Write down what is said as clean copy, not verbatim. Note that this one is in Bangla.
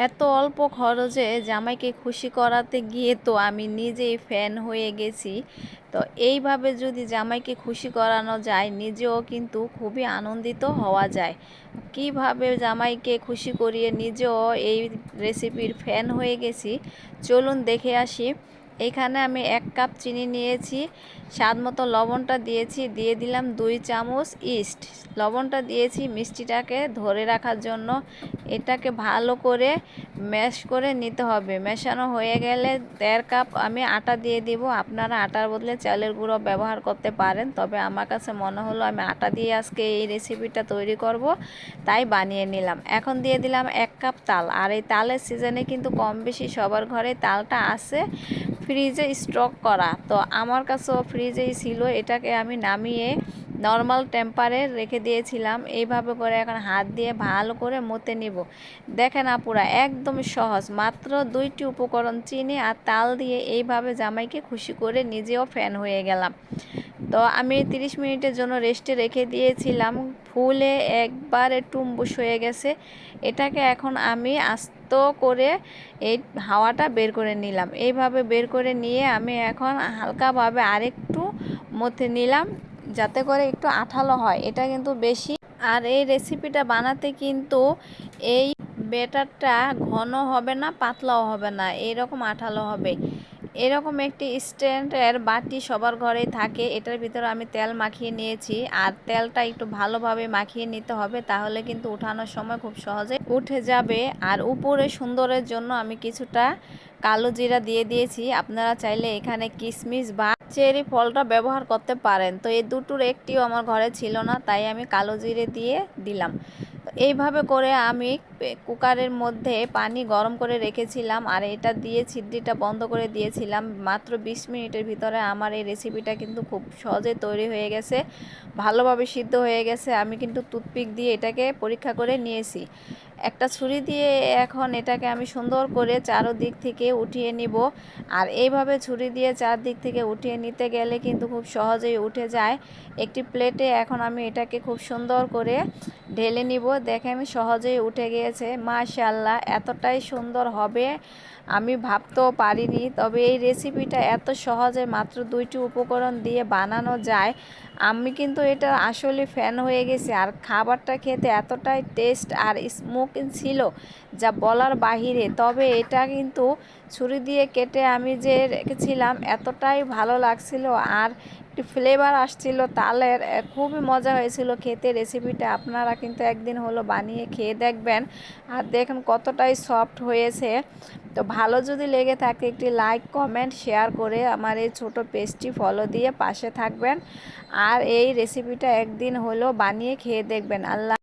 এত অল্প খরচে জামাইকে খুশি করাতে গিয়ে তো আমি নিজেই ফ্যান হয়ে গেছি। তো এইভাবে যদি জামাইকে খুশি করানো যায়, নিজেও কিন্তু খুবই আনন্দিত হওয়া যায়। কিভাবে জামাইকে খুশি করিয়ে নিজেও এই রেসিপির ফ্যান হয়ে গেছি, চলুন দেখে আসি। এখানে আমি 1 কাপ চিনি নিয়েছি, স্বাদ মতো লবণটা দিয়েছি, দিয়ে দিলাম 2 চামচ ইস্ট। লবণটা দিয়েছি মিষ্টিটাকে ধরে রাখার জন্য। এটাকে ভালো করে ম্যাশ করে নিতে হবে। মেশানো হয়ে গেলে 1.5 কাপ আমি আটা দিয়ে দিব। আপনারা আটার বদলে চালের গুঁড়ো ব্যবহার করতে পারেন, তবে আমার কাছে মনে হলো আমি আটা দিয়ে আজকে এই রেসিপিটা তৈরি করব, তাই বানিয়ে নিলাম। এখন দিয়ে দিলাম 1 কাপ তাল। আর এই তালের সিজনে কিন্তু কম বেশি সবার ঘরে তালটা আছে, ফ্রিজে স্টক করা। তো আমার কাছেও ফ্রিজেই ছিল। এটাকে আমি নামিয়ে নর্মাল টেম্পারে রেখে দিয়েছিলাম। এইভাবে করে এখন হাত দিয়ে ভালো করে মতে নিব। দেখেন আপুরা, একদম সহজ, মাত্র 2টি উপকরণ চিনি আর তাল দিয়ে এইভাবে জামাইকে খুশি করে নিজেও ফ্যান হয়ে গেলাম। তো আমি 30 মিনিটের জন্য রেস্টে রেখে দিয়েছিলাম। ফুলে একবারে টুম্বুস হয়ে গেছে। এটাকে এখন আমি আস্ত করে এই হাওয়াটা বের করে নিলাম। এইভাবে বের করে নিয়ে আমি এখন হালকাভাবে আরেকটু মথে নিলাম, যাতে করে একটু আঠালো হয়। এটা কিন্তু বেশি, আর এই রেসিপিটা বানাতে কিন্তু এই ব্যাটারটা ঘন হবে না, পাতলাও হবে না, এইরকম আঠালো হবে। এরকম একটি স্ট্যান্ডের বাটি সবার ঘরেই থাকে। এটার ভিতরে আমি তেল মাখিয়ে নিয়েছি, আর তেলটা একটু ভালোভাবে মাখিয়ে নিতে হবে, তাহলে কিন্তু উঠানোর সময় খুব সহজে উঠে যাবে। আর উপরে সুন্দরের জন্য আমি কিছুটা কালো জিরা দিয়ে দিয়েছি। আপনারা চাইলে এখানে কিশমিশ বা চেরি ফলটা ব্যবহার করতে পারেন। তো এই দুটোর একটিও আমার ঘরে ছিল না, তাই আমি কালো জিরে দিয়ে দিলাম। এইভাবে করে আমি কুকারের মধ্যে পানি গরম করে রেখেছিলাম, আর এটা দিয়ে ছিদ্রিটা বন্ধ করে দিয়েছিলাম। মাত্র 20 মিনিটের ভিতরে আমার এই রেসিপিটা কিন্তু খুব সহজে তৈরি হয়ে গেছে, ভালোভাবে সিদ্ধ হয়ে গেছে। আমি কিন্তু টুথপিক দিয়ে এটাকে পরীক্ষা করে নিয়েছি। একটা ছুরি দিয়ে এখন এটাকে আমি সুন্দর করে চারদিক থেকে উঠিয়ে নিব। আর এইভাবে ছুরি দিয়ে চারদিক থেকে উঠিয়ে নিতে গেলে কিন্তু খুব সহজেই উঠে যায়। একটি প্লেটে এখন আমি এটাকে খুব সুন্দর করে ঢেলে নিব। দেখেন সহজেই উঠে গিয়েছে। মাশাআল্লাহ, এতটাই সুন্দর হবে আমি ভাবতেও পারিনি। তবে এই রেসিপিটা এত সহজে মাত্র 2টি উপকরণ দিয়ে বানানো যায়। আমি কিন্তু এটা আসলে ফ্যান হয়ে গেছি। আর খাবারটা খেতে এতটাই টেস্ট আর স্মোকিং ছিল, যা বলার বাহিরে। তবে এটা কিন্তু ছুরি দিয়ে কেটে আমি যে রেখেছিলাম, এতটাই ভালো লাগছিল, আর একটি ফ্লেভার আসছিল তালের। খুবই মজা হয়েছিল খেতে রেসিপিটা। আপনারা কিন্তু একদিন হলো বানিয়ে খেয়ে দেখবেন। আর দেখুন কতটাই সফট হয়েছে। তো ভালো যদি লেগে থাকে একটি লাইক, কমেন্ট, শেয়ার করে আমার এই ছোট পেজটি ফলো দিয়ে পাশে থাকবেন। আর এই রেসিপিটা একদিন হলো বানিয়ে খেয়ে দেখবেন। আল্লাহ।